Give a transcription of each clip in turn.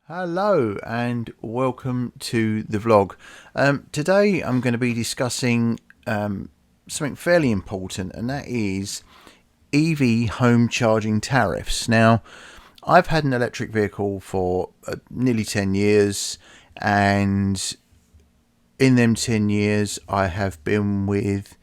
Hello and welcome to the vlog. Today I'm going to be discussing something fairly important, and that is EV home charging tariffs. Now, I've had an electric vehicle for nearly 10 years, and in them 10 years I have been with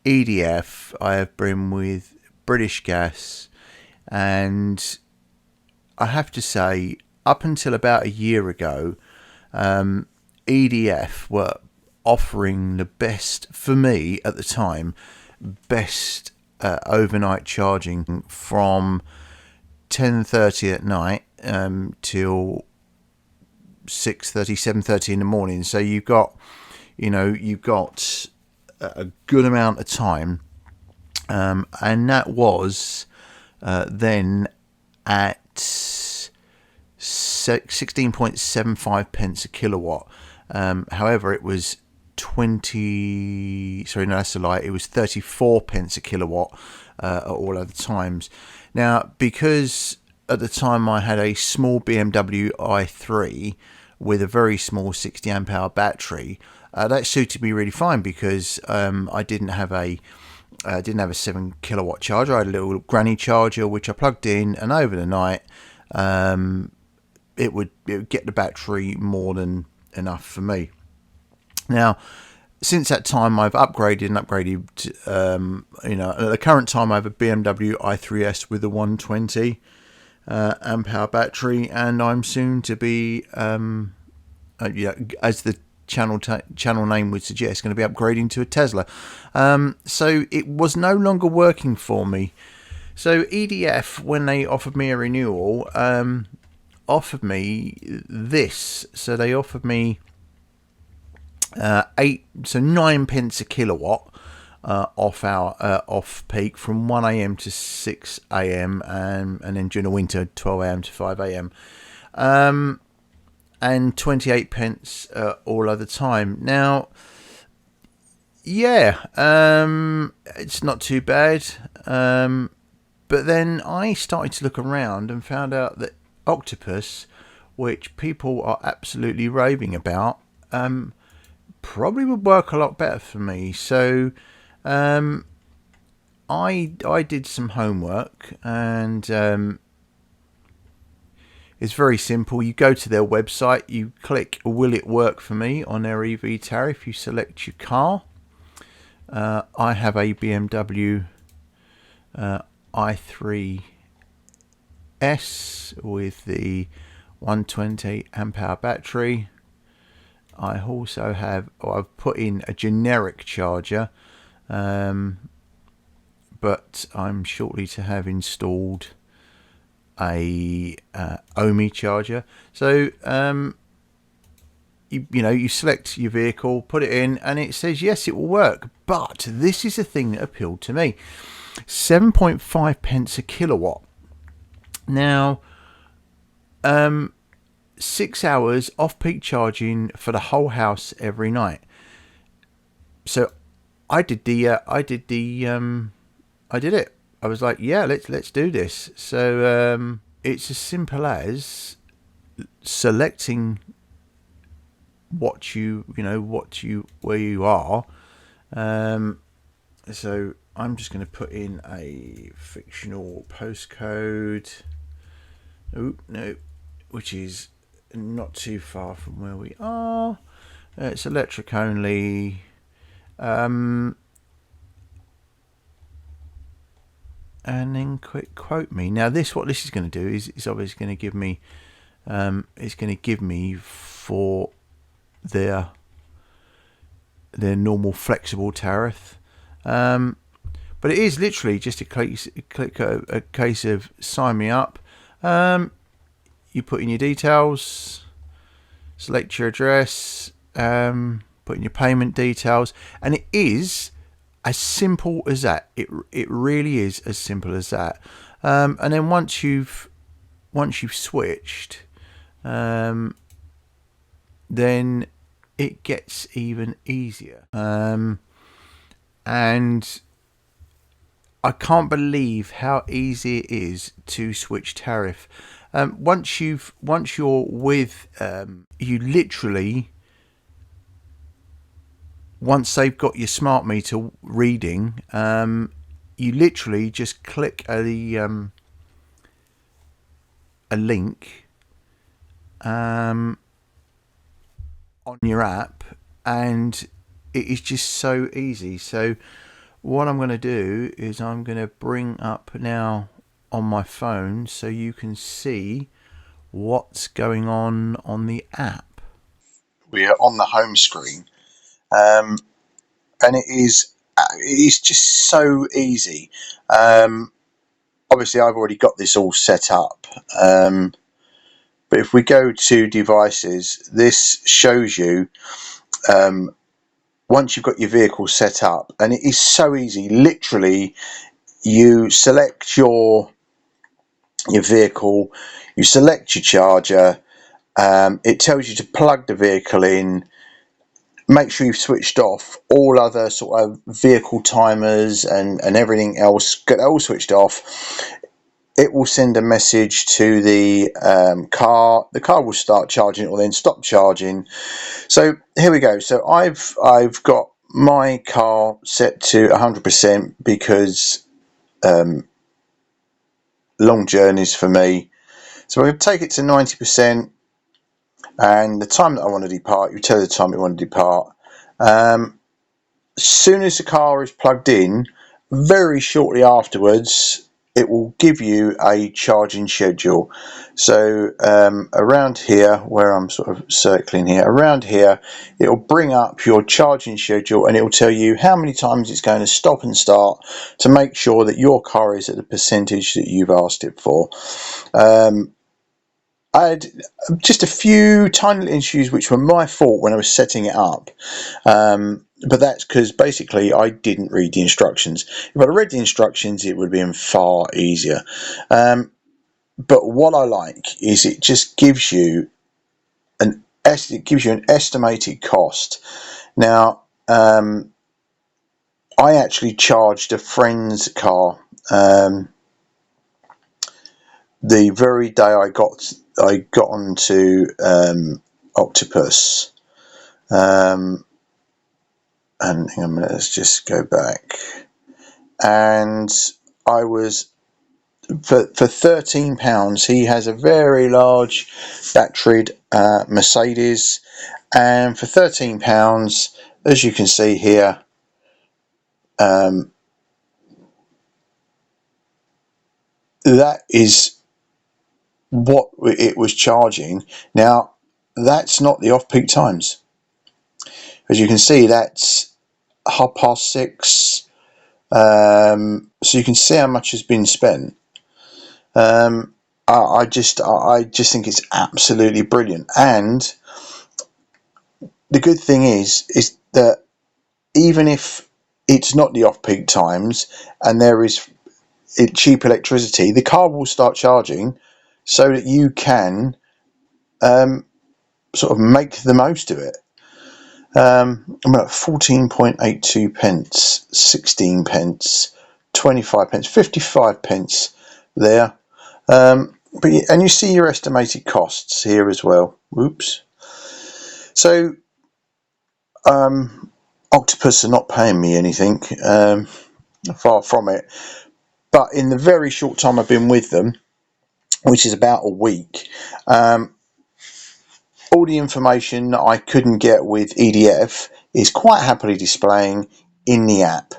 EDF, I have been with British Gas, and I have to say, up until about a year ago, EDF were offering the best, for me at the time, best overnight charging from 10:30 at night till 6:30, 7:30 in the morning. So you've got a good amount of time, and that was then at 16.75 pence a kilowatt. However, it was 34 pence a kilowatt at all other times. Now, because at the time I had a small BMW i3 with a very small 60 amp hour battery, that suited me really fine, because I didn't have a 7 kilowatt charger. I had a little granny charger which I plugged in, and over the night it would get the battery more than enough for me. Now, since that time, I've upgraded. At the current time, I have a BMW i3S with a 120 amp hour battery, and I'm soon to be, as the channel name would suggest, going to be upgrading to a Tesla. So it was no longer working for me. So EDF, when they offered me a renewal, offered me this. So they offered me 9 pence a kilowatt off peak from 1 a.m. to 6 a.m. and then during the winter 12 a.m. to 5 a.m. And 28 pence all other time. Now, yeah, it's not too bad. But then I started to look around and found out that Octopus, which people are absolutely raving about, probably would work a lot better for me. So I did some homework, and it's very simple. You go to their website, you click "Will it work for me?" on their EV tariff. You select your car. I have a BMW i3S with the 120 amp hour battery. I also have, I've put in a generic charger, but I'm shortly to have installed a Ohmi charger. So you select your vehicle, put it in, and it says yes, it will work. But this is the thing that appealed to me: 7.5 pence a kilowatt. Now, 6 hours off-peak charging for the whole house every night. So I did it. I was like, yeah, let's do this. So it's as simple as selecting where you are. So I'm just going to put in a fictional postcode. Which is not too far from where we are. It's electric only. And then quick quote me. Now what this is going to do is obviously going to give me for their normal flexible tariff. But it is literally just a case of sign me up. You put in your details, select your address, put in your payment details, and it is as simple as that. It really is as simple as that. And then once you've switched, then it gets even easier. And I can't believe how easy it is to switch tariff. Once you're with, you literally, once they've got your smart meter reading, you literally just click a link on your app, and it is just so easy. So what I'm going to do is I'm going to bring up now on my phone so you can see what's going on the app. We are on the home screen, and it's just so easy. Obviously I've already got this all set up, but if we go to devices, this shows you once you've got your vehicle set up, and it is so easy. Literally, you select your vehicle, you select your charger, it tells you to plug the vehicle in, make sure you've switched off all other sort of vehicle timers and everything else, get it all switched off. It will send a message to the car. The car will start charging, it will then stop charging. So here we go. So I've got my car set to 100% because long journeys for me. So I'm going to take it to 90%, and the time that I want to depart, you tell the time you want to depart. As soon as the car is plugged in, very shortly afterwards, it will give you a charging schedule. So around here, where I'm sort of circling here, around here, it will bring up your charging schedule, and it will tell you how many times it's going to stop and start to make sure that your car is at the percentage that you've asked it for. I had just a few tiny little issues which were my fault when I was setting it up. But that's because basically I didn't read the instructions. If I'd read the instructions, it would have been far easier. But what I like is it just gives you an estimated cost. Now, I actually charged a friend's car the very day I got onto Octopus. And hang on a minute, let's just go back. And I was for £13. He has a very large batteried Mercedes, and for £13, as you can see here, that is what it was charging. Now, that's not the off-peak times. As you can see, that's 6:30. So you can see how much has been spent. I just think it's absolutely brilliant. And the good thing is that even if it's not the off-peak times and there is cheap electricity, the car will start charging so that you can sort of make the most of it. I'm at 14.82 pence, 16 pence, 25 pence, 55 pence there. But and you see your estimated costs here as well. Whoops. So Octopus are not paying me anything, far from it. But in the very short time I've been with them, which is about a week, all the information that I couldn't get with EDF is quite happily displaying in the app.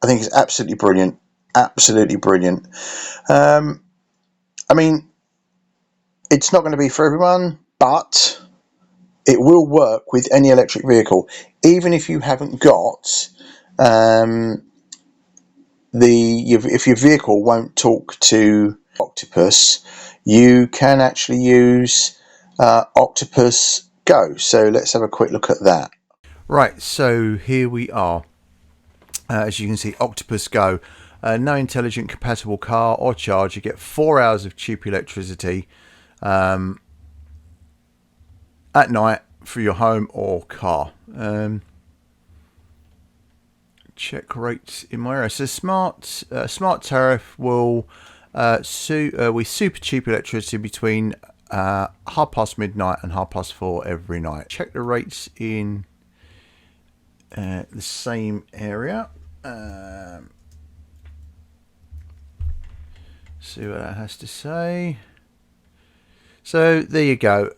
I think it's absolutely brilliant. Absolutely brilliant. I mean, it's not going to be for everyone, but it will work with any electric vehicle. Even if you haven't got if your vehicle won't talk to Octopus, you can actually use Octopus Go. So let's have a quick look at that. Right, so here we are. As you can see, Octopus Go. No intelligent compatible car or charger. Get 4 hours of cheap electricity at night for your home or car. check rates in my area. So smart tariff will with super cheap electricity between midnight and 4:30 every night. Check the rates in the same area. See what that has to say. So there you go.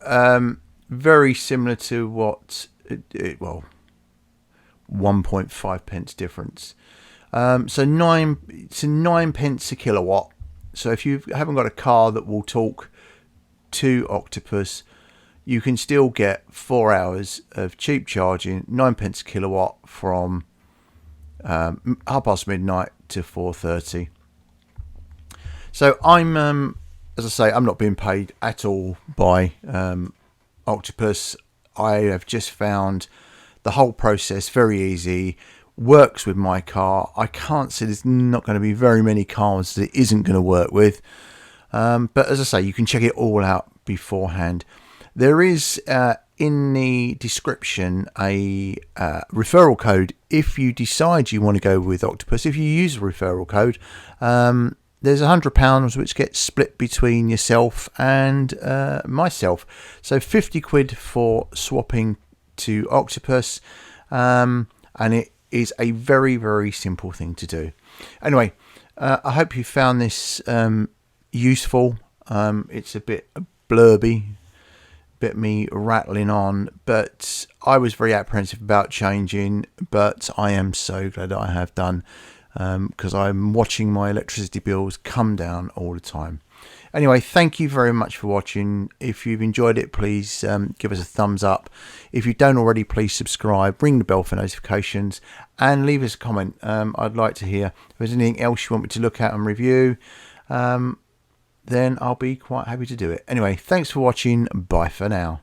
Very similar to what, well, 1.5 pence difference. So 9 pence a kilowatt. So if you haven't got a car that will talk to Octopus, you can still get 4 hours of cheap charging, 9 pence a kilowatt from midnight to 4:30. So I'm, as I say, I'm not being paid at all by Octopus. I have just found the whole process very easy, works with my car. I can't see there's not going to be very many cars that it isn't going to work with. But as I say, you can check it all out beforehand. There is in the description a referral code if you decide you want to go with Octopus. If you use a referral code, there's £100 which gets split between yourself and myself. So 50 quid for swapping to Octopus, and it is a very, very simple thing to do. Anyway, I hope you found this useful. It's a bit blurby, bit me rattling on, but I was very apprehensive about changing, but I am so glad that I have done, because I'm watching my electricity bills come down all the time. Anyway, thank you very much for watching. If you've enjoyed it, please give us a thumbs up. If you don't already, please subscribe, ring the bell for notifications, and leave us a comment. I'd like to hear if there's anything else you want me to look at and review. Then I'll be quite happy to do it. Anyway, thanks for watching. Bye for now.